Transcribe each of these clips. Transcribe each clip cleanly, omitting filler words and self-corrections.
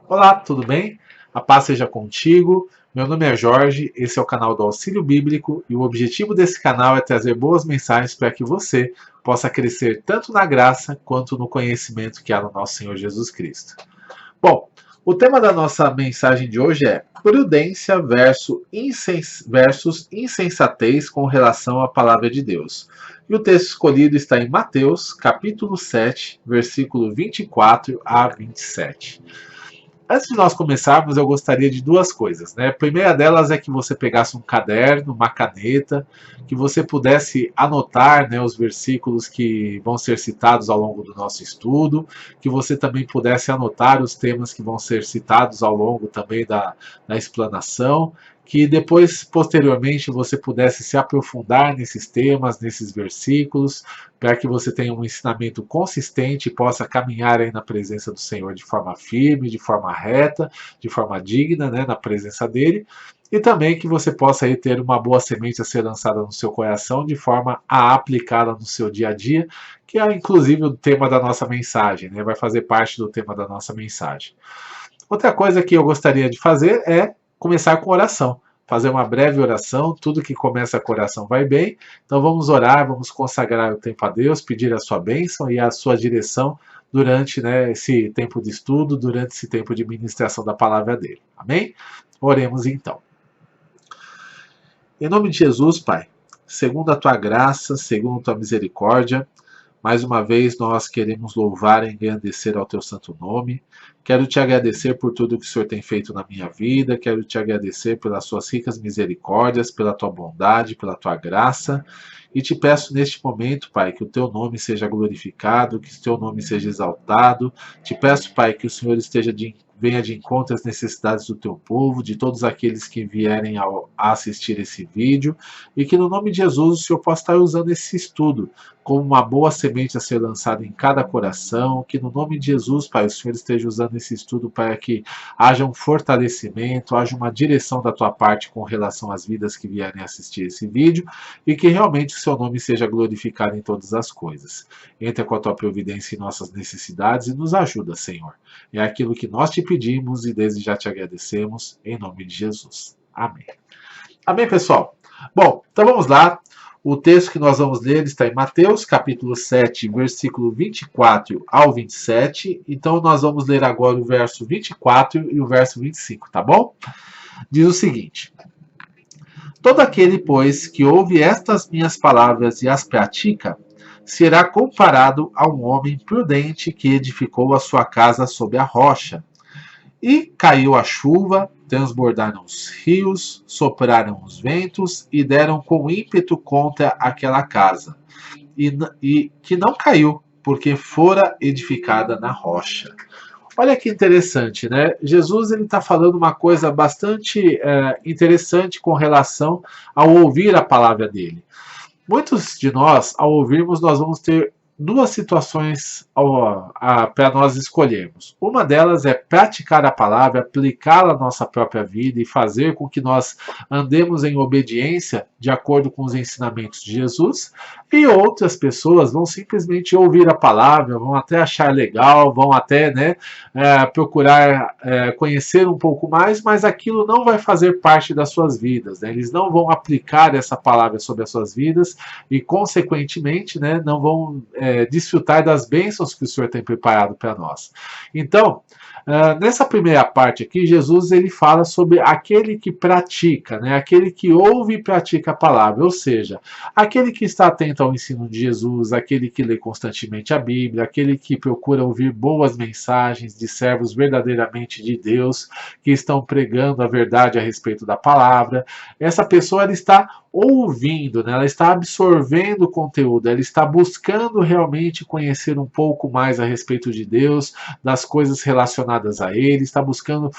Olá, tudo bem? A paz seja contigo. Meu nome é Jorge, esse é o canal do Auxílio Bíblico e o objetivo desse canal é trazer boas mensagens para que você possa crescer tanto na graça quanto no conhecimento que há no nosso Senhor Jesus Cristo. Bom, o tema da nossa mensagem de hoje é prudência versus insensatez com relação à palavra de Deus. E o texto escolhido está em Mateus, capítulo 7, versículo 24 a 27. Antes de nós começarmos, eu gostaria de duas coisas, né? A primeira delas é que você pegasse um caderno, uma caneta, que você pudesse anotar, né, os versículos que vão ser citados ao longo do nosso estudo, que você também pudesse anotar os temas que vão ser citados ao longo também da explanação, que depois, posteriormente, você pudesse se aprofundar nesses temas, nesses versículos, para que você tenha um ensinamento consistente e possa caminhar aí na presença do Senhor de forma firme, de forma reta, de forma digna, né, na presença dele, e também que você possa aí ter uma boa semente a ser lançada no seu coração de forma a aplicá-la no seu dia a dia, que é inclusive o tema da nossa mensagem, né, vai fazer parte do tema da nossa mensagem. Outra coisa que eu gostaria de fazer é começar com oração. Fazer uma breve oração, tudo que começa com oração vai bem. Então vamos orar, vamos consagrar o tempo a Deus, pedir a sua bênção e a sua direção durante, né, esse tempo de estudo, durante esse tempo de ministração da palavra dele. Amém? Oremos então. Em nome de Jesus, Pai, segundo a tua graça, segundo a tua misericórdia, mais uma vez nós queremos louvar e engrandecer ao teu santo nome. Quero te agradecer por tudo que o Senhor tem feito na minha vida. Quero te agradecer pelas suas ricas misericórdias, pela tua bondade, pela tua graça. E te peço neste momento, Pai, que o teu nome seja glorificado, que o teu nome seja exaltado. Te peço, Pai, que o Senhor venha de encontro às necessidades do teu povo, de todos aqueles que vierem a assistir esse vídeo, e que no nome de Jesus o Senhor possa estar usando esse estudo como uma boa semente a ser lançada em cada coração, que no nome de Jesus, Pai, o Senhor esteja usando esse estudo para que haja um fortalecimento, haja uma direção da tua parte com relação às vidas que vierem assistir esse vídeo e que realmente o seu nome seja glorificado em todas as coisas. Entra com a tua providência em nossas necessidades e nos ajuda, Senhor. É aquilo que nós te pedimos e desde já te agradecemos, em nome de Jesus. Amém. Amém, pessoal? Bom, então vamos lá. O texto que nós vamos ler está em Mateus, capítulo 7, versículo 24 ao 27. Então nós vamos ler agora o verso 24 e o verso 25, tá bom? Diz o seguinte: Todo aquele, pois, que ouve estas minhas palavras e as pratica, será comparado a um homem prudente que edificou a sua casa sobre a rocha. E caiu a chuva, transbordaram os rios, sopraram os ventos e deram com ímpeto contra aquela casa. E que não caiu, porque fora edificada na rocha. Olha que interessante, né? Jesus ele está falando uma coisa bastante interessante com relação ao ouvir a palavra dele. Muitos de nós, ao ouvirmos, nós vamos ter duas situações para nós escolhermos. Uma delas é praticar a palavra, aplicá-la à nossa própria vida e fazer com que nós andemos em obediência de acordo com os ensinamentos de Jesus. E outras pessoas vão simplesmente ouvir a palavra, vão até achar legal, vão até, né, procurar conhecer um pouco mais, mas aquilo não vai fazer parte das suas vidas. Né? Eles não vão aplicar essa palavra sobre as suas vidas e, consequentemente, né, não vão desfrutar das bênçãos que o Senhor tem preparado para nós. Então, nessa primeira parte aqui, Jesus ele fala sobre aquele que pratica, né, aquele que ouve e pratica a palavra, ou seja, aquele que está atento ao ensino de Jesus, aquele que lê constantemente a Bíblia, aquele que procura ouvir boas mensagens de servos verdadeiramente de Deus, que estão pregando a verdade a respeito da palavra. Essa pessoa ela está ouvindo, né? Ela está absorvendo o conteúdo, ela está buscando realmente conhecer um pouco mais a respeito de Deus, das coisas relacionadas a Ele, está buscando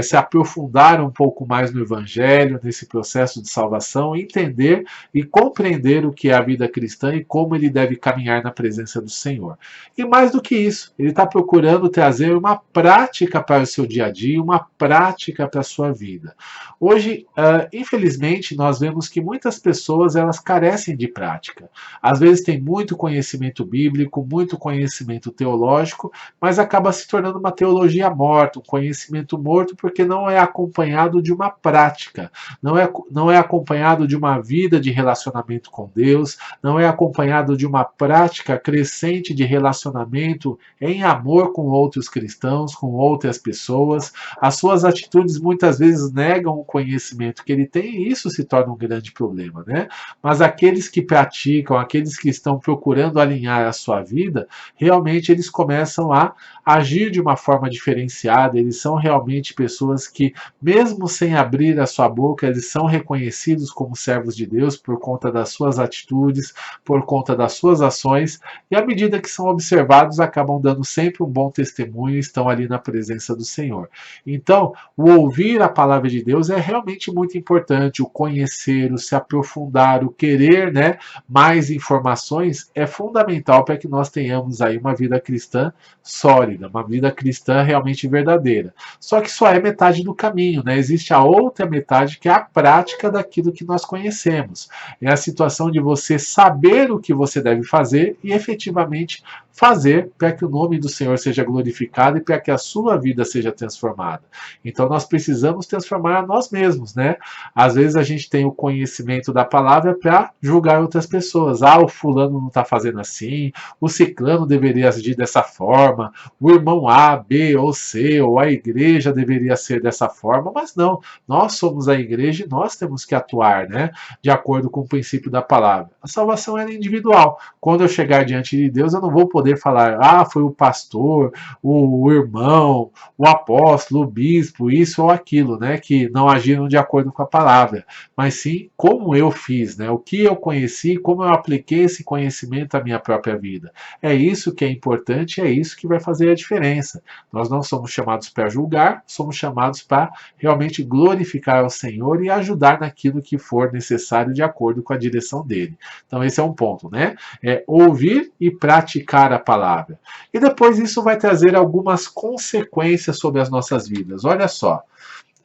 se aprofundar um pouco mais no Evangelho, nesse processo de salvação, entender e compreender o que é a vida cristã e como ele deve caminhar na presença do Senhor. E mais do que isso, ele está procurando trazer uma prática para o seu dia a dia, uma prática para a sua vida. Hoje, infelizmente, nós vemos que muitas pessoas elas carecem de prática. Às vezes tem muito conhecimento bíblico, muito conhecimento teológico, mas acaba se tornando uma teologia morta, um conhecimento morto, porque não é acompanhado de uma prática, não é acompanhado de uma vida de relacionamento com Deus, não é acompanhado de uma prática crescente de relacionamento em amor com outros cristãos, com outras pessoas. As suas atitudes muitas vezes negam o conhecimento que ele tem e isso se torna um grande problema, né? Mas aqueles que praticam, aqueles que estão procurando alinhar a sua vida, realmente eles começam a agir de uma forma diferenciada, eles são realmente pessoas que, mesmo sem abrir a sua boca, eles são reconhecidos como servos de Deus por conta das suas atitudes, por conta das suas ações, e à medida que são observados, acabam dando sempre um bom testemunho e estão ali na presença do Senhor. Então, o ouvir a palavra de Deus é realmente muito importante, o conhecer, o se aprofundar, o querer, né, mais informações é fundamental para que nós tenhamos aí uma vida cristã sólida, uma vida cristã realmente verdadeira. Só que só é metade do caminho, né? Existe a outra metade que é a prática daquilo que nós conhecemos. É a situação de você saber o que você deve fazer e efetivamente fazer para que o nome do Senhor seja glorificado e para que a sua vida seja transformada. Então nós precisamos transformar a nós mesmos, né? Às vezes a gente tem o conhecimento da palavra para julgar outras pessoas. Ah, o fulano não está fazendo assim, o ciclano deveria agir dessa forma, o irmão A, B ou C, ou a igreja deveria ser dessa forma, mas não, nós somos a igreja e nós temos que atuar, né? De acordo com o princípio da palavra. A salvação é individual. Quando eu chegar diante de Deus, eu não vou poder falar, ah, foi o pastor, o irmão, o apóstolo, o bispo, isso ou aquilo, né? Que não agiram de acordo com a palavra. Mas sim, como eu fiz, né? O que eu conheci, como eu apliquei esse conhecimento à minha própria vida. É isso que é importante, é isso que vai fazer a diferença. Nós não somos chamados para julgar, somos chamados para realmente glorificar ao Senhor e ajudar naquilo que for necessário de acordo com a direção dele. Então esse é um ponto, né? É ouvir e praticar a palavra. E depois isso vai trazer algumas consequências sobre as nossas vidas. Olha só.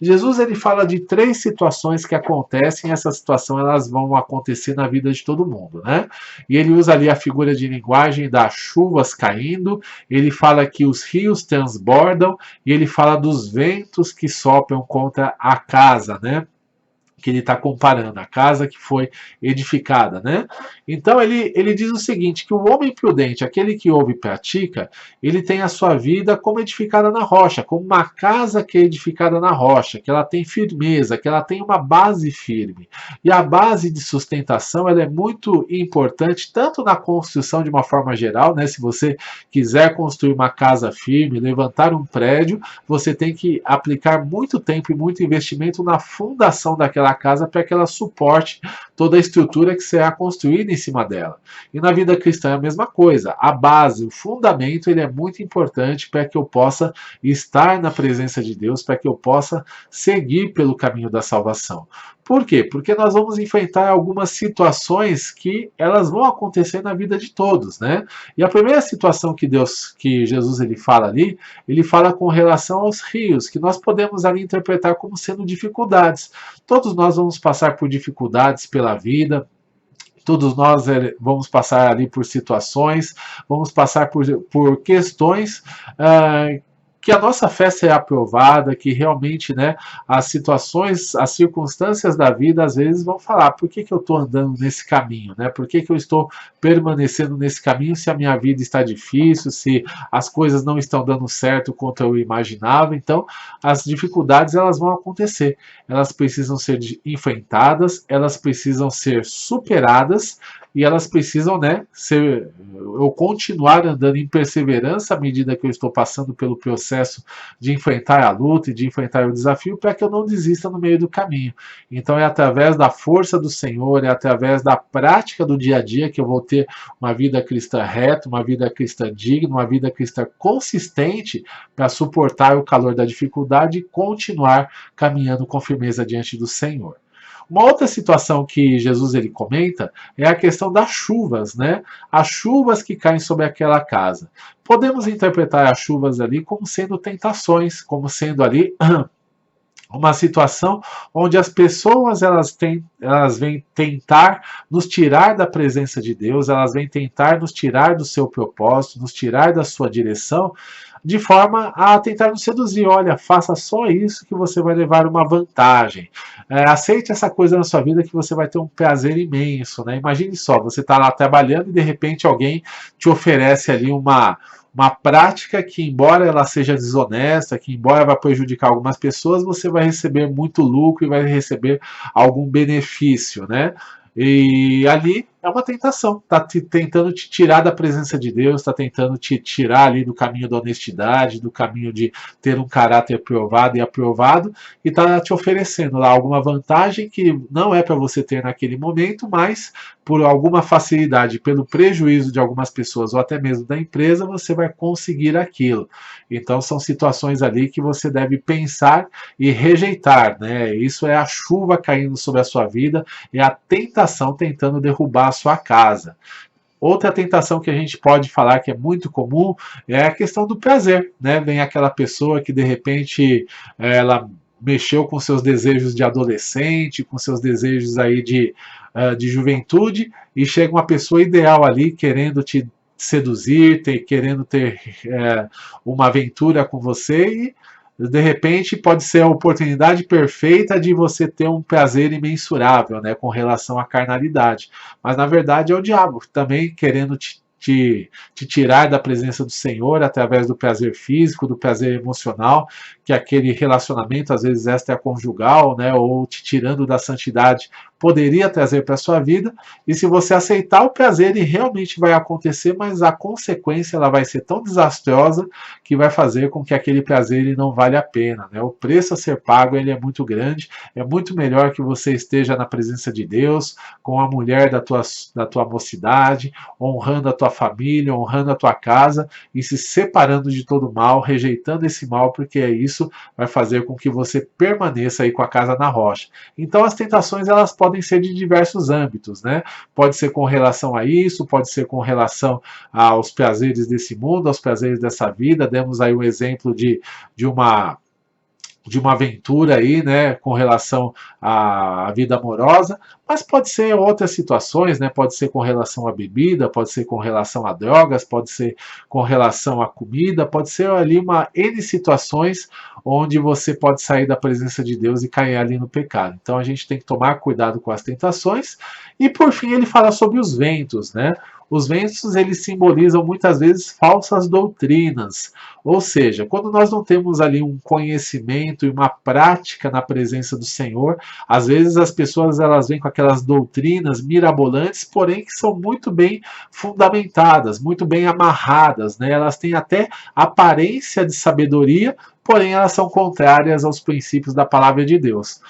Jesus ele fala de 3 situações que acontecem, e essa situação elas vão acontecer na vida de todo mundo, né? E ele usa ali a figura de linguagem das chuvas caindo, ele fala que os rios transbordam e ele fala dos ventos que sopram contra a casa, né? Que ele está comparando, a casa que foi edificada, né? Então ele diz o seguinte, que o homem prudente, aquele que ouve e pratica, ele tem a sua vida como edificada na rocha, como uma casa que é edificada na rocha, que ela tem firmeza, que ela tem uma base firme. E a base de sustentação, ela é muito importante, tanto na construção de uma forma geral, né? Se você quiser construir uma casa firme, levantar um prédio, você tem que aplicar muito tempo e muito investimento na fundação daquela casa para que ela suporte toda a estrutura que será construída em cima dela. E na vida cristã é a mesma coisa. A base, o fundamento, ele é muito importante para que eu possa estar na presença de Deus, para que eu possa seguir pelo caminho da salvação. Por quê? Porque nós vamos enfrentar algumas situações que elas vão acontecer na vida de todos, né? E a primeira situação que Jesus ele fala ali, ele fala com relação aos rios, que nós podemos ali interpretar como sendo dificuldades. Todos nós vamos passar por dificuldades pela vida, todos nós vamos passar ali por situações, vamos passar por questões que a nossa fé seja aprovada, que realmente, né, as situações, as circunstâncias da vida, às vezes vão falar, por que eu estou andando nesse caminho, né? Por que eu estou permanecendo nesse caminho se a minha vida está difícil, se as coisas não estão dando certo quanto eu imaginava? Então, as dificuldades, elas vão acontecer. Elas precisam ser enfrentadas, elas precisam ser superadas, e elas precisam, né, eu continuar andando em perseverança à medida que eu estou passando pelo processo de enfrentar a luta e de enfrentar o desafio, para que eu não desista no meio do caminho. Então é através da força do Senhor, é através da prática do dia a dia que eu vou ter uma vida cristã reta, uma vida cristã digna, uma vida cristã consistente para suportar o calor da dificuldade e continuar caminhando com firmeza diante do Senhor. Uma outra situação que Jesus ele comenta é a questão das chuvas, né? As chuvas que caem sobre aquela casa. Podemos interpretar as chuvas ali como sendo tentações, como sendo ali uma situação onde as pessoas elas vêm tentar nos tirar da presença de Deus, elas vêm tentar nos tirar do seu propósito, nos tirar da sua direção, de forma a tentar nos seduzir. Olha, faça só isso que você vai levar uma vantagem. Aceite essa coisa na sua vida que você vai ter um prazer imenso, né? Imagine só, você está lá trabalhando e de repente alguém te oferece ali uma prática que, embora ela seja desonesta, que embora vá prejudicar algumas pessoas, você vai receber muito lucro e vai receber algum benefício, né? E ali é uma tentação, está tentando te tirar da presença de Deus, está tentando te tirar ali do caminho da honestidade, do caminho de ter um caráter provado e aprovado, e está te oferecendo lá alguma vantagem que não é para você ter naquele momento, mas por alguma facilidade, pelo prejuízo de algumas pessoas ou até mesmo da empresa, você vai conseguir aquilo. Então são situações ali que você deve pensar e rejeitar, né? Isso é a chuva caindo sobre a sua vida, é a tentação tentando derrubar a sua casa. Outra tentação que a gente pode falar que é muito comum é a questão do prazer, né? Vem aquela pessoa que de repente ela mexeu com seus desejos de adolescente, com seus desejos aí de juventude, e chega uma pessoa ideal ali querendo te seduzir, querendo ter uma aventura com você, e de repente pode ser a oportunidade perfeita de você ter um prazer imensurável, né, com relação à carnalidade. Mas na verdade é o diabo também querendo te tirar da presença do Senhor através do prazer físico, do prazer emocional, que aquele relacionamento, às vezes extraconjugal, né, ou te tirando da santidade, poderia trazer para a sua vida. E se você aceitar o prazer, ele realmente vai acontecer, mas a consequência ela vai ser tão desastrosa que vai fazer com que aquele prazer ele não vale a pena, né? O preço a ser pago ele é muito grande, é muito melhor que você esteja na presença de Deus, com a mulher da tua mocidade, honrando a tua família, honrando a tua casa e se separando de todo mal, rejeitando esse mal, porque isso vai fazer com que você permaneça aí com a casa na rocha. Então as tentações elas podem ser de diversos âmbitos, né? Pode ser com relação a isso, pode ser com relação aos prazeres desse mundo, aos prazeres dessa vida. Demos aí o exemplo de uma aventura aí, né, com relação à vida amorosa, mas pode ser outras situações, né, pode ser com relação à bebida, pode ser com relação a drogas, pode ser com relação à comida, pode ser ali uma N situações onde você pode sair da presença de Deus e cair ali no pecado. Então a gente tem que tomar cuidado com as tentações. E por fim ele fala sobre os ventos, né? Os ventos eles simbolizam muitas vezes falsas doutrinas, ou seja, quando nós não temos ali um conhecimento e uma prática na presença do Senhor, às vezes as pessoas elas vêm com aquelas doutrinas mirabolantes, porém que são muito bem fundamentadas, muito bem amarradas, né? Elas têm até aparência de sabedoria, porém elas são contrárias aos princípios da palavra de Deus.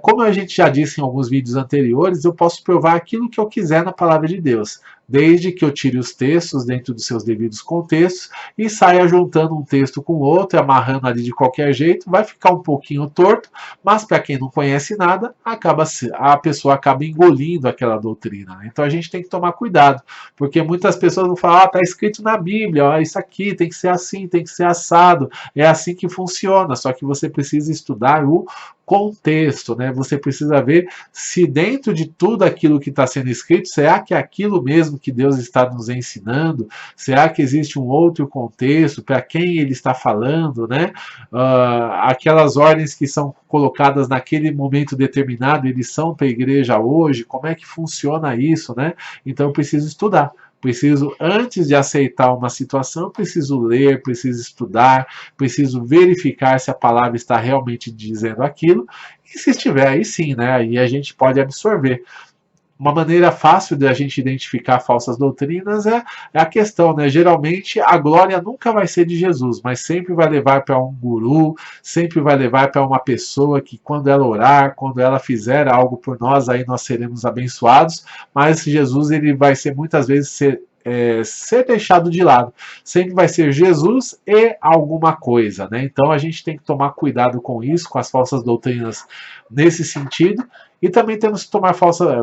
Como a gente já disse em alguns vídeos anteriores, eu posso provar aquilo que eu quiser na palavra de Deus, desde que eu tire os textos dentro dos seus devidos contextos e saia juntando um texto com outro, amarrando ali de qualquer jeito, vai ficar um pouquinho torto, mas para quem não conhece nada, a pessoa acaba engolindo aquela doutrina. Né? Então a gente tem que tomar cuidado, porque muitas pessoas vão falar, está escrito na Bíblia, ó, isso aqui tem que ser assim, tem que ser assado, é assim que funciona, só que você precisa estudar o contexto, né? Você precisa ver se dentro de tudo aquilo que está sendo escrito, será que é aquilo mesmo que Deus está nos ensinando? Será que existe um outro contexto para quem ele está falando, né? Aquelas ordens que são colocadas naquele momento determinado, eles são para a igreja hoje? Como é que funciona isso, né? Então eu preciso estudar. Preciso, antes de aceitar uma situação, preciso ler, preciso estudar, preciso verificar se a palavra está realmente dizendo aquilo, e se estiver, aí sim, né? Aí a gente pode absorver. Uma maneira fácil de a gente identificar falsas doutrinas é a questão, né? Geralmente a glória nunca vai ser de Jesus, mas sempre vai levar para um guru, sempre vai levar para uma pessoa que quando ela orar, quando ela fizer algo por nós, aí nós seremos abençoados, mas Jesus ele vai ser muitas vezes ser deixado de lado. Sempre vai ser Jesus e alguma coisa, né? Então a gente tem que tomar cuidado com isso, com as falsas doutrinas nesse sentido. E também temos que tomar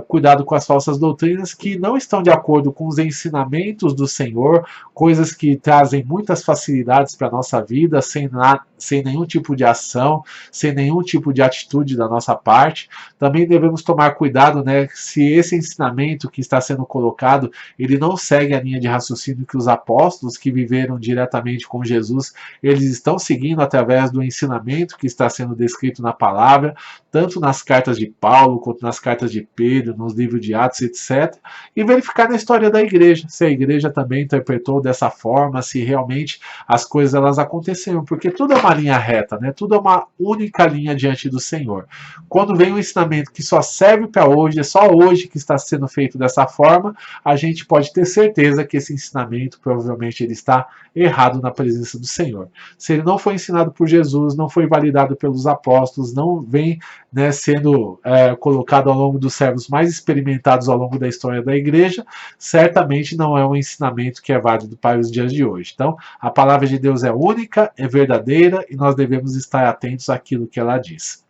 cuidado com as falsas doutrinas que não estão de acordo com os ensinamentos do Senhor, coisas que trazem muitas facilidades para a nossa vida, sem nenhum tipo de ação, sem nenhum tipo de atitude da nossa parte. Também devemos tomar cuidado, né, se esse ensinamento que está sendo colocado, ele não segue a linha de raciocínio que os apóstolos que viveram diretamente com Jesus, eles estão seguindo através do ensinamento que está sendo descrito na palavra, tanto nas cartas de Paulo, quanto nas cartas de Pedro, nos livros de Atos, etc. E verificar na história da igreja, se a igreja também interpretou dessa forma, se realmente as coisas elas aconteceram, porque tudo é uma linha reta, né? Tudo é uma única linha diante do Senhor. Quando vem um ensinamento que só serve para hoje, é só hoje que está sendo feito dessa forma, a gente pode ter certeza que esse ensinamento provavelmente ele está errado na presença do Senhor. Se ele não foi ensinado por Jesus, não foi validado pelos apóstolos, não vem, né, sendo colocado ao longo dos servos mais experimentados ao longo da história da igreja, certamente não é um ensinamento que é válido para os dias de hoje. Então, a palavra de Deus é única, é verdadeira e nós devemos estar atentos àquilo que ela diz.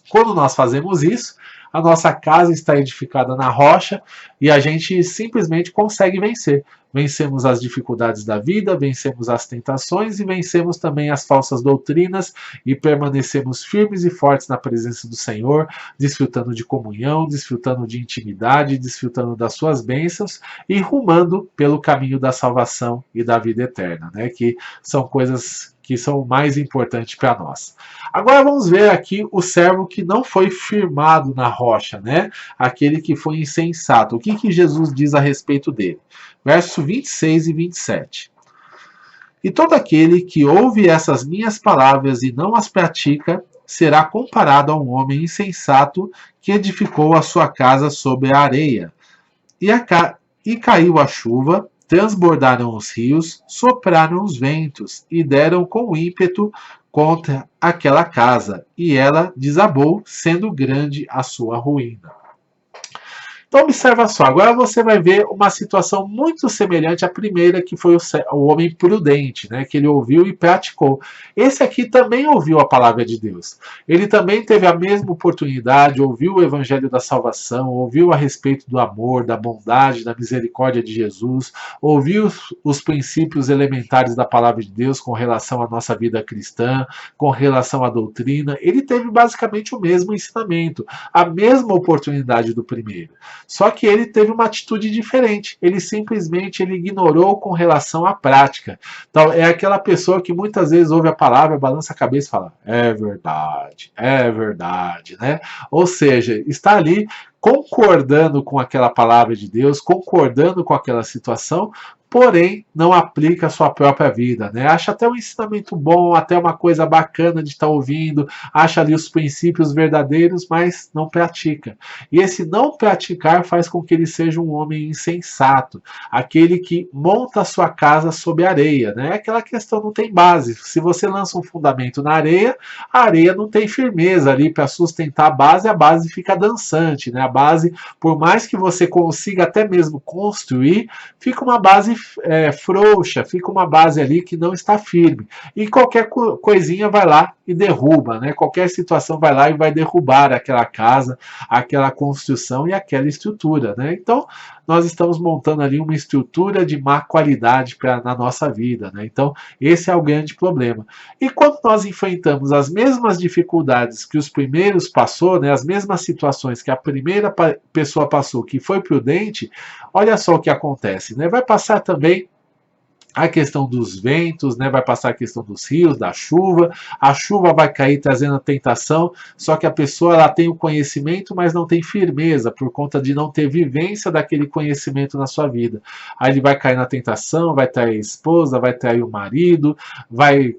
Quando nós fazemos isso, a nossa casa está edificada na rocha e a gente simplesmente consegue vencer. Vencemos as dificuldades da vida, vencemos as tentações e vencemos também as falsas doutrinas e permanecemos firmes e fortes na presença do Senhor, desfrutando de comunhão, desfrutando de intimidade, desfrutando das suas bênçãos e rumando pelo caminho da salvação e da vida eterna, né? Que são coisas que são o mais importante para nós. Agora vamos ver aqui o servo que não foi firmado na rocha, né? Aquele que foi insensato. O que Jesus diz a respeito dele? Verso 26 e 27. E todo aquele que ouve essas minhas palavras e não as pratica, será comparado a um homem insensato que edificou a sua casa sobre a areia. E caiu a chuva, transbordaram os rios, sopraram os ventos e deram com ímpeto contra aquela casa, e ela desabou, sendo grande a sua ruína. Então observa só, agora você vai ver uma situação muito semelhante à primeira, que foi o homem prudente, né, que ele ouviu e praticou. Esse aqui também ouviu a palavra de Deus. Ele também teve a mesma oportunidade, ouviu o evangelho da salvação, ouviu a respeito do amor, da bondade, da misericórdia de Jesus, ouviu os princípios elementares da palavra de Deus com relação à nossa vida cristã, com relação à doutrina. Ele teve basicamente o mesmo ensinamento, a mesma oportunidade do primeiro. Só que ele teve uma atitude diferente. Ele simplesmente ignorou com relação à prática. Então, é aquela pessoa que muitas vezes ouve a palavra, balança a cabeça e fala: é verdade, né? Ou seja, está ali concordando com aquela palavra de Deus, concordando com aquela situação, porém não aplica a sua própria vida, né? Acha até um ensinamento bom, até uma coisa bacana de estar ouvindo, acha ali os princípios verdadeiros, mas não pratica. E esse não praticar faz com que ele seja um homem insensato, aquele que monta a sua casa sob areia, né? Aquela questão não tem base. Se você lança um fundamento na areia, a areia não tem firmeza ali para sustentar a base fica dançante, né? A base, por mais que você consiga até mesmo construir, fica uma base frouxa, fica uma base ali que não está firme. E qualquer coisinha vai lá e derruba, né? Qualquer situação vai lá e vai derrubar aquela casa, aquela construção e aquela estrutura, né? Então, nós estamos montando ali uma estrutura de má qualidade na nossa vida, né? Então, esse é o grande problema. E quando nós enfrentamos as mesmas dificuldades que os primeiros passou, né? As mesmas situações que a primeira pessoa passou, que foi prudente, olha só o que acontece, né? Vai passar também a questão dos ventos, né? Vai passar a questão dos rios, da chuva, a chuva vai cair trazendo a tentação, só que a pessoa ela tem o conhecimento, mas não tem firmeza, por conta de não ter vivência daquele conhecimento na sua vida. Aí ele vai cair na tentação, vai trair a esposa, vai trair o marido, vai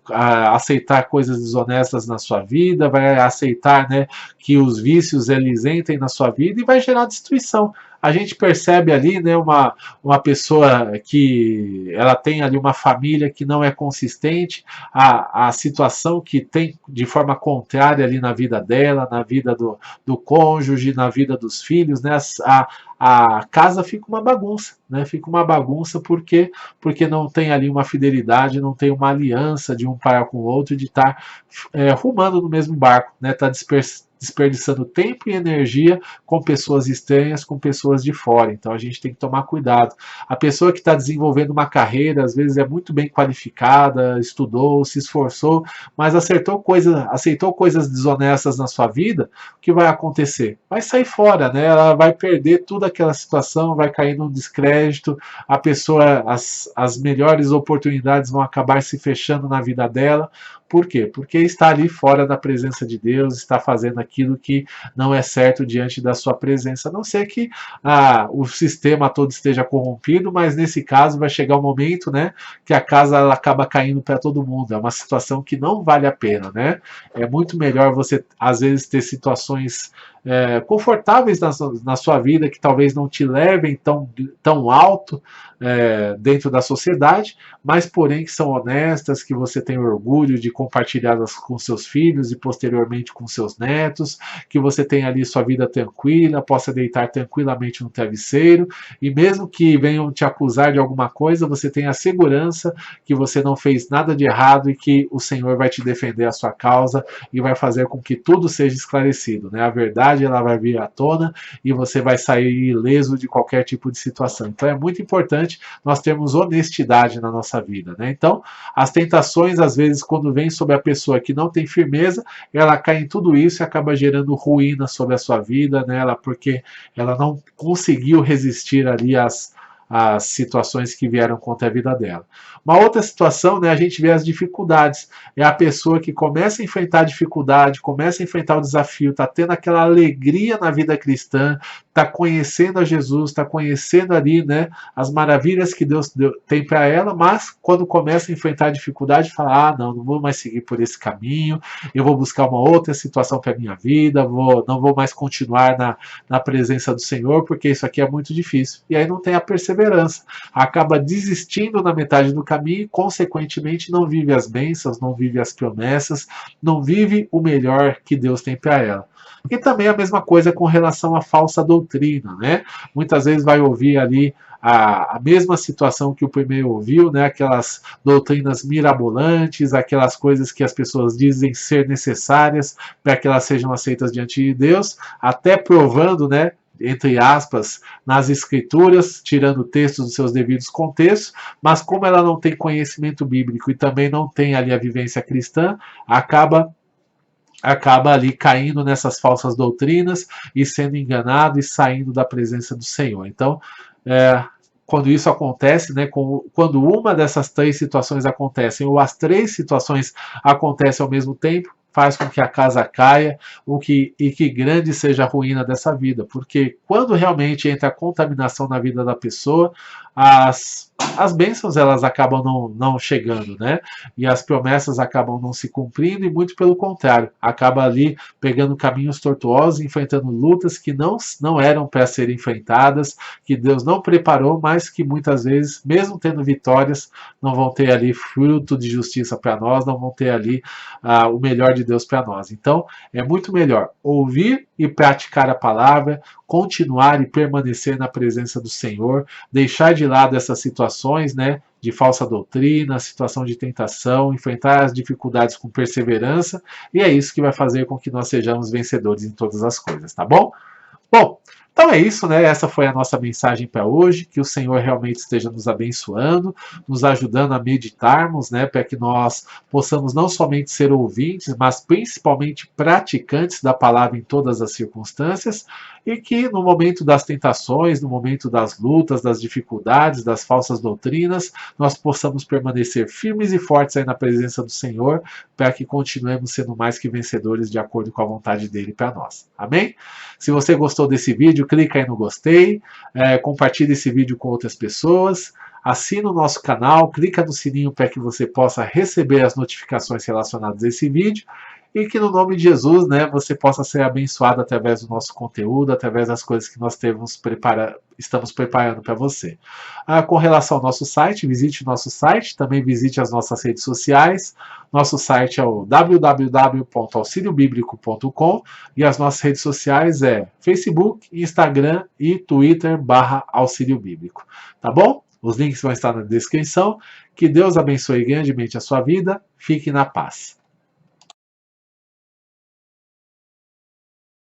aceitar coisas desonestas na sua vida, vai aceitar, né, que os vícios eles entrem na sua vida e vai gerar destruição. A gente percebe ali, né, uma pessoa que ela tem ali uma família que não é consistente, a situação que tem de forma contrária ali na vida dela, na vida do cônjuge, na vida dos filhos, né, a casa fica uma bagunça, né? Fica uma bagunça porque não tem ali uma fidelidade, não tem uma aliança de um pai com o outro, de estar rumando no mesmo barco, né? Tá desperdiçando tempo e energia com pessoas estranhas, com pessoas de fora. Então a gente tem que tomar cuidado. A pessoa que está desenvolvendo uma carreira, às vezes é muito bem qualificada, estudou, se esforçou, mas aceitou coisas desonestas na sua vida, o que vai acontecer? Vai sair fora, né? Ela vai perder toda aquela situação, vai cair num descrédito, a pessoa, as melhores oportunidades vão acabar se fechando na vida dela. Por quê? Porque está ali fora da presença de Deus, está fazendo aquilo que não é certo diante da sua presença. A não ser que o sistema todo esteja corrompido, mas nesse caso vai chegar um momento, né, que a casa ela acaba caindo para todo mundo. É uma situação que não vale a pena, né? É muito melhor você, às vezes, ter situações confortáveis na sua vida, que talvez não te levem tão alto dentro da sociedade, mas porém que são honestas, que você tem orgulho de compartilhá-las com seus filhos e posteriormente com seus netos, que você tenha ali sua vida tranquila, possa deitar tranquilamente no travesseiro, e mesmo que venham te acusar de alguma coisa, você tenha a segurança que você não fez nada de errado e que o Senhor vai te defender a sua causa e vai fazer com que tudo seja esclarecido, né? A verdade ela vai vir à tona e você vai sair ileso de qualquer tipo de situação. Então é muito importante nós termos honestidade na nossa vida, né? Então, as tentações, às vezes, quando vem sobre a pessoa que não tem firmeza, ela cai em tudo isso e acaba gerando ruína sobre a sua vida, né? Porque ela não conseguiu resistir ali às situações que vieram contra a vida dela. Uma outra situação, né, a gente vê as dificuldades. É a pessoa que começa a enfrentar a dificuldade, começa a enfrentar o desafio, está tendo aquela alegria na vida cristã, está conhecendo a Jesus, está conhecendo ali, né, as maravilhas que Deus tem para ela, mas quando começa a enfrentar a dificuldade, fala: não vou mais seguir por esse caminho, eu vou buscar uma outra situação para a minha vida, não vou mais continuar na presença do Senhor, porque isso aqui é muito difícil. E aí não tem a perseverança, acaba desistindo na metade do caminho e, consequentemente, não vive as bênçãos, não vive as promessas, não vive o melhor que Deus tem para ela. E também a mesma coisa com relação à falsa doutrina, né? Muitas vezes vai ouvir ali a mesma situação que o primeiro ouviu, né? Aquelas doutrinas mirabolantes, aquelas coisas que as pessoas dizem ser necessárias para que elas sejam aceitas diante de Deus, até provando, né, entre aspas, nas escrituras, tirando textos dos seus devidos contextos, mas como ela não tem conhecimento bíblico e também não tem ali a vivência cristã, acaba ali caindo nessas falsas doutrinas e sendo enganado e saindo da presença do Senhor. Então, quando isso acontece, né, quando uma dessas três situações acontecem, ou as três situações acontecem ao mesmo tempo, faz com que a casa caia e que grande seja a ruína dessa vida. Porque quando realmente entra a contaminação na vida da pessoa, as bênçãos elas acabam não chegando, né? E as promessas acabam não se cumprindo, e muito pelo contrário, acaba ali pegando caminhos tortuosos, enfrentando lutas que não eram para serem enfrentadas, que Deus não preparou, mas que muitas vezes, mesmo tendo vitórias, não vão ter ali fruto de justiça para nós, não vão ter ali o melhor de Deus para nós. Então, é muito melhor ouvir e praticar a palavra, continuar e permanecer na presença do Senhor, deixar de lado essas situações, né, de falsa doutrina, situação de tentação, enfrentar as dificuldades com perseverança, e é isso que vai fazer com que nós sejamos vencedores em todas as coisas, tá bom? Bom, então é isso, né? Essa foi a nossa mensagem para hoje. Que o Senhor realmente esteja nos abençoando, nos ajudando a meditarmos, né? Para que nós possamos não somente ser ouvintes, mas principalmente praticantes da palavra em todas as circunstâncias, e que no momento das tentações, no momento das lutas, das dificuldades, das falsas doutrinas, nós possamos permanecer firmes e fortes aí na presença do Senhor, para que continuemos sendo mais que vencedores de acordo com a vontade dele para nós. Amém? Se você gostou desse vídeo, clica aí no gostei, compartilhe esse vídeo com outras pessoas, assina o nosso canal, clica no sininho para que você possa receber as notificações relacionadas a esse vídeo, e que no nome de Jesus, né, você possa ser abençoado através do nosso conteúdo, através das coisas que nós estamos preparando para você. Com relação ao nosso site, visite o nosso site, também visite as nossas redes sociais. Nosso site é o www.auxiliobiblico.com e as nossas redes sociais é Facebook, Instagram e Twitter /Auxílio Bíblico. Tá bom? Os links vão estar na descrição. Que Deus abençoe grandemente a sua vida. Fique na paz.